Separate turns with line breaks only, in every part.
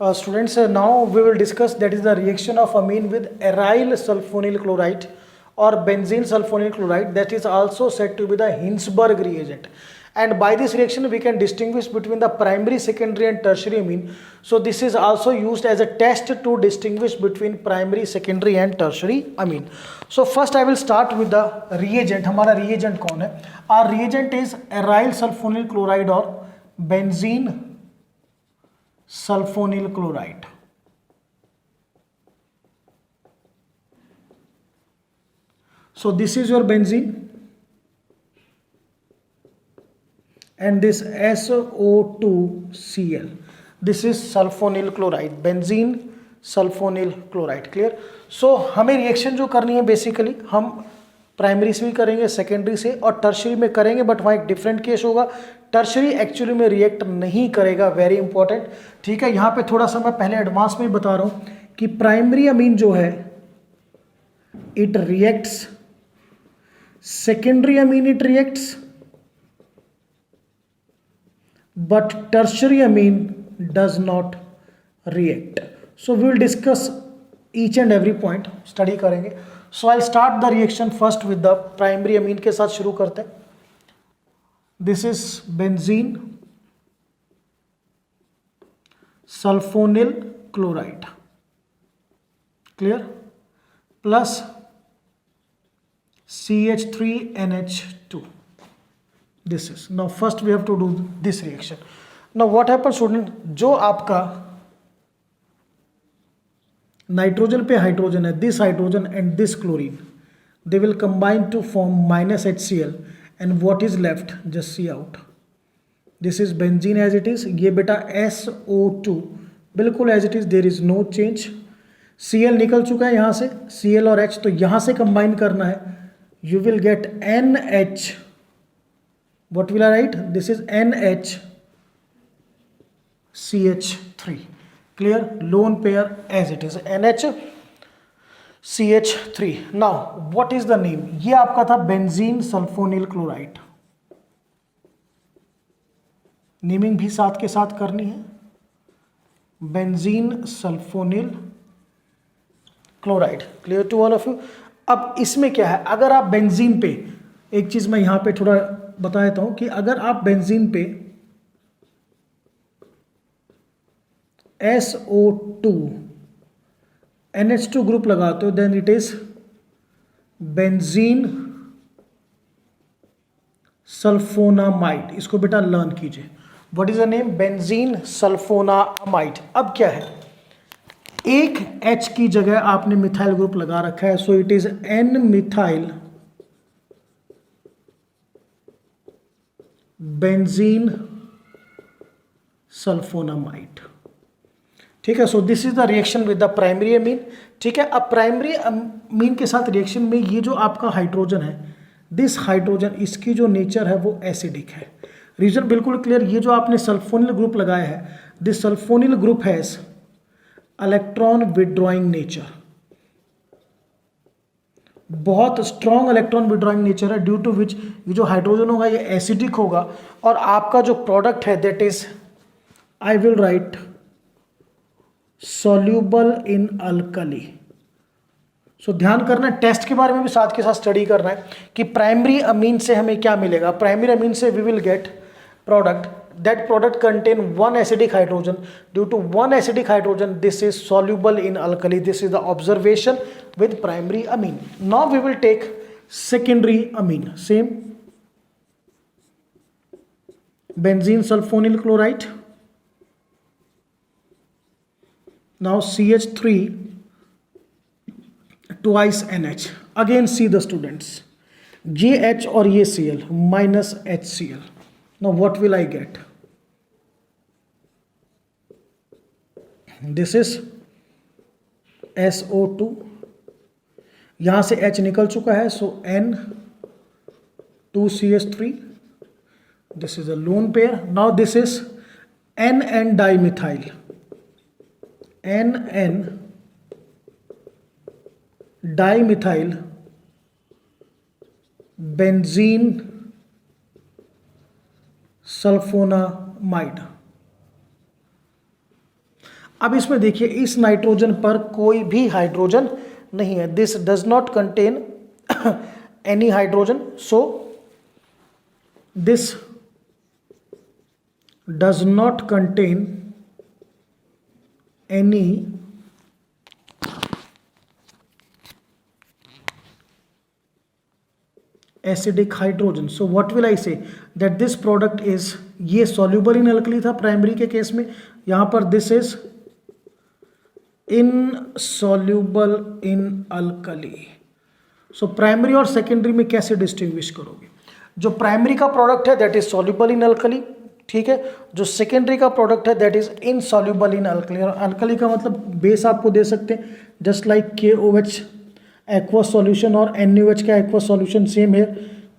Students, now we will discuss that is the reaction of amine with aryl sulfonyl chloride or benzene sulfonyl chloride, that is also said to be the Hinsberg reagent. And by this reaction we can distinguish between the primary, secondary and tertiary amine. So this is also used as a test to distinguish between primary, secondary and tertiary amine. So first I will start with the reagent. हमारा reagent कौन है? Our reagent is aryl sulfonyl chloride or benzene sulfonyl chloride. So this is your benzene and this SO2Cl. This is sulfonyl chloride, benzene sulfonyl chloride. Clear? So हमें reaction जो करनी है basically हम primary से भी करेंगे, सेकेंडरी से और टर्शरी में करेंगे, बट वहाँ एक डिफरेंट केस होगा. टर्शरी एक्चुअली में रिएक्ट नहीं करेगा, वेरी इंपॉर्टेंट. ठीक है, यहाँ पे थोड़ा सा मैं पहले एडवांस में बता रहा हूँ कि प्राइमरी अमीन जो है it reacts, secondary amine it reacts, but tertiary amine does not react. So we will discuss each and every point, study करेंगे. So I'll start the reaction first with the primary amine के साथ शुरू करते हैं. This is benzene sulfonyl chloride, clear, plus CH3NH2. This is, now first we have to do this reaction. Now what happens student, जो आपका nitrogen पे hydrogen है, this hydrogen and this chlorine, they will combine to form minus HCl and what is left, just see out. This is benzene as it is, ये बेटा SO2 बिल्कुल as it is, there is no change. Cl निकल चुका है यहाँ से, Cl और H, तो यहाँ से कंबाइन करना है, you will get NH. What will I write? This is NHCH3. Clear? Lone pair as it is, NHCH3. Now what is the name? ये आपका था बेंजीन सल्फोनिल क्लोराइड. नेमिंग भी साथ के साथ करनी है, benzene sulfonyl chloride. Clear to all of you? अब इसमें क्या है, अगर आप बेंजीन पे, एक चीज मैं यहां पे थोड़ा बता देता हूं कि अगर आप बेंजीन पे SO2 NH2 ग्रुप लगाते हो, then it is benzene sulfonamide. इसको बेटा लर्न कीजिए. What is the name? Benzene sulfonamide. अब क्या है, एक H की जगह आपने मिथाइल ग्रुप लगा रखा है, so it is N methyl benzene sulfonamide. ठीक है, so this is the reaction with the primary amine. ठीक है, अब प्राइमरी अमीन के साथ रिएक्शन में ये जो आपका हाइड्रोजन है, दिस हाइड्रोजन, इसकी जो नेचर है वो एसिडिक है. रीजन बिल्कुल क्लियर. ये जो आपने सल्फोनिल ग्रुप लगाया है, this sulphonyl group has electron withdrawing nature, बहुत स्ट्रॉन्ग इलेक्ट्रॉन विड्रॉइंग नेचर है, ड्यू टू विच ये जो हाइड्रोजन होगा ये एसिडिक होगा और आपका जो प्रोडक्ट है that is, I will write, soluble in alkali. So ध्यान करना, टेस्ट के बारे में भी साथ के साथ स्टडी करना है कि प्राइमरी अमीन से हमें क्या मिलेगा. प्राइमरी अमीन से we will get product, that product contain one acidic hydrogen. Due to one acidic hydrogen, this is soluble in alkali. This is the observation with primary amine. Now we will take secondary amine. Same, benzene sulfonyl chloride. Now CH3 twice NH. Again see the students, ये H और ये Cl minus HCl. Now what will I get? This is SO2, यहाँ से H निकल चुका है, सो N2CH3. This is a lone pair. Now this is NN dimethyl, NN dimethyl benzene sulfonamide. अब इसमें देखिए इस नाइट्रोजन पर कोई भी हाइड्रोजन नहीं है, this does not contain any hydrogen, so this does not contain any acidic hydrogen. So what will I say that this product is, ये सॉल्युबल इन अल्कली था प्राइमरी के केस में, यहां पर this is insoluble in alkali. So primary और secondary में कैसे distinguish करोगे? जो प्राइमरी का प्रोडक्ट है that is soluble in alkali, ठीक है. जो सेकेंडरी का प्रोडक्ट है that is insoluble in alkali. और अल्कली का मतलब बेस आपको दे सकते हैं, just like KOH aqueous solution और NaOH का एक्वस सॉल्यूशन सेम है,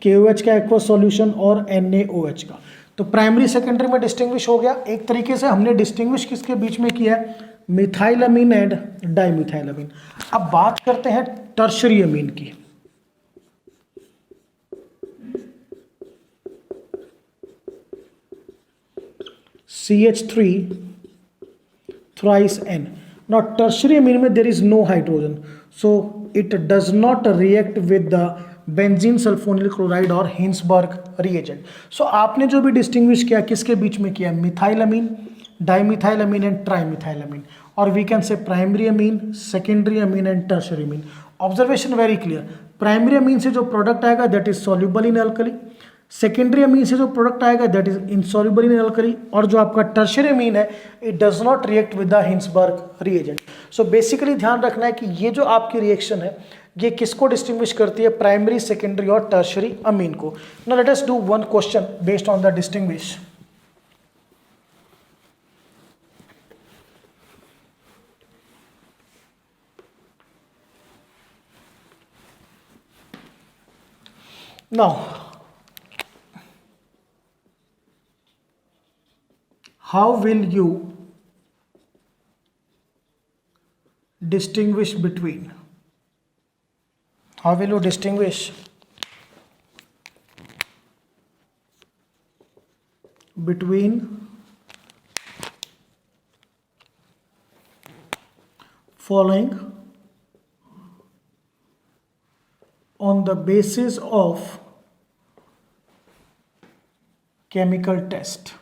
KOH का एक्वस सॉल्यूशन और NaOH का. तो प्राइमरी सेकेंडरी में डिस्टिंग्विश हो गया. एक तरीके से हमने डिस्टिंग्विश किसके बीच में किया है? मिथाइलअमीन एंड डाइमिथाइलअमीन. अब बात करते हैं टर्शरी अमीन की. CH3 thrice N. Now tertiary amine में there is no hydrogen, so it does not react with the benzene sulfonyl chloride or Hinsberg reagent. So आपने जो भी डिस्टिंग्विश किया किसके बीच में किया? Methylamine, dimethylamine and trimethylamine. और we can say primary amine, secondary amine and tertiary amine. Observation very clear. Primary amine से जो प्रोडक्ट आएगा that is soluble in alkali, secondary amine से जो प्रोडक्ट आएगा that is insoluble in alkali, और जो आपका टर्शियरी अमीन है it does not react with the Hinsberg reagent. So basically ध्यान रखना है कि ये जो आपकी रिएक्शन है ये किसको डिस्टिंग्विश करती है? प्राइमरी, सेकेंडरी और टर्शियरी अमीन को. Now let us do one question based on the distinguish. Now, how will you distinguish between? How will you distinguish between following on the basis of chemical test?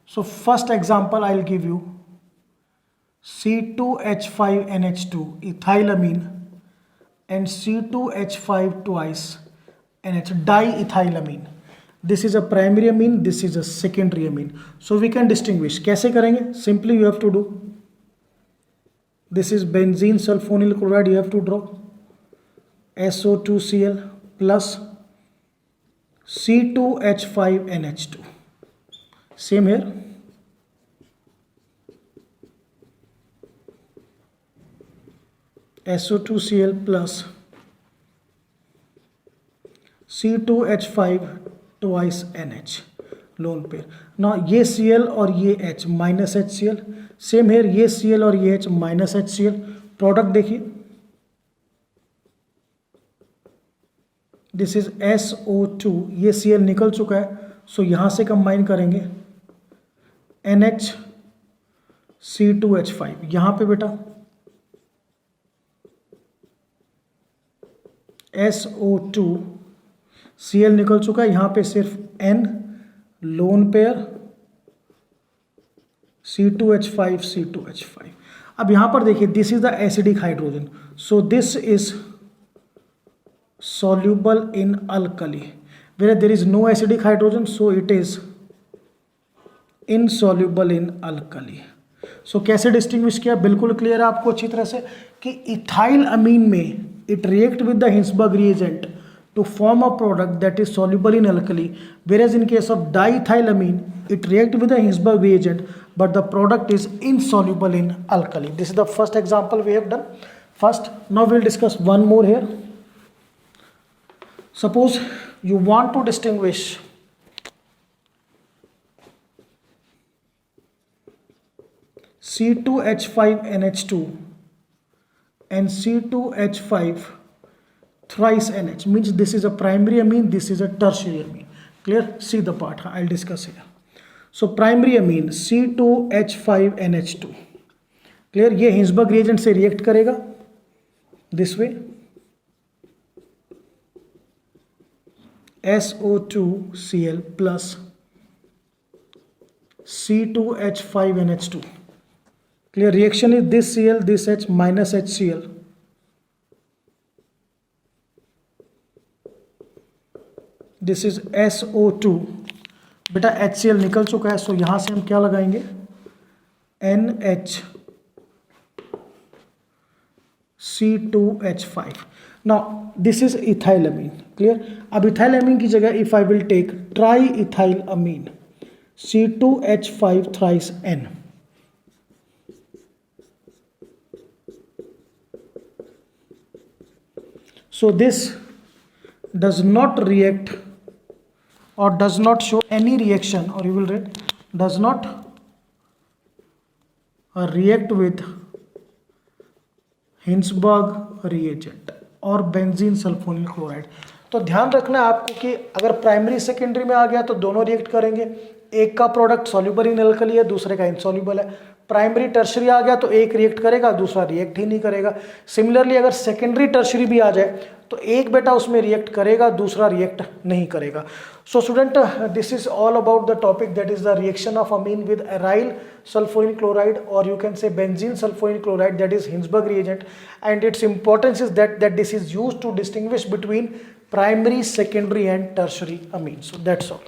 So first example I'll give you, C2H5NH2 ethylamine and C2H5 twice NH diethylamine. This is a primary amine, this is a secondary amine. So we can distinguish. कैसे करेंगे? Simply you have to do, this is benzene sulfonyl chloride, you have to draw SO2Cl plus C2H5NH2. Same here. SO2Cl plus C2H5 twice NH lone pair. ना ये Cl और ये H minus HCl. Same here, ये Cl और ये H minus HCl. Product देखिए, this is SO2, ये Cl निकल चुका है, सो यहाँ से कंबाइन करेंगे NH C2H5. यहाँ पे बेटा SO2, Cl निकल चुका है, यहाँ पे सिर्फ N lone pair C2H5 C2H5. अब यहाँ पर देखिए, this is the acidic hydrogen, so this is soluble in alkali, where there is no acidic hydrogen, so it is insoluble in alkali. So कैसे डिस्टिंग्विश किया? बिल्कुल क्लियर है आपको अच्छी तरह से कि इथाइल अमीन में it react with the Hinsberg reagent to form a product that is soluble in alkali, whereas in case of diethylamine it react with the Hinsberg reagent but the product is insoluble in alkali. This is the first example we have done. First, now we'll discuss one more here. Suppose you want to distinguish C2H5NH2 and C2H5 thrice NH, means this is a primary amine, this is a tertiary amine. Clear? See the part, I'll discuss here. So primary amine C2H5NH2, clear, ये Hinsberg reagent से react करेगा this way, SO2Cl plus C2H5NH2, clear, reaction is this Cl, this H minus HCl, this is SO2, बेटा HCl निकल चुका है, सो यहां से हम क्या लगाएंगे, NHC2H5. now this is ethylamine, clear. अब ethylamine की जगह if I will take triethylamine C2H5 thrice N, so this does not react or does not show any reaction, or you will read does not react with Hinsberg reagent और benzene sulfonyl chloride. तो ध्यान रखना है आपको कि अगर primary secondary में आ गया तो दोनों रिएक्ट करेंगे, एक का प्रोडक्ट सॉल्युबल इन अल्कली है, दूसरे का इनसॉल्युबल है. प्राइमरी टर्शरी आ गया तो एक रिएक्ट करेगा, दूसरा रिएक्ट ही नहीं करेगा. सिमिलरली अगर सेकेंडरी टर्शरी भी आ जाए तो एक बेटा उसमें रिएक्ट करेगा, दूसरा रिएक्ट नहीं करेगा. So student, this is all about the topic that is the reaction of amine with aryl sulfonyl chloride, or you can say benzene sulfonyl chloride, that is Hinsberg reagent, and its importance is that this is used to distinguish between primary, secondary and tertiary amines. So that's all.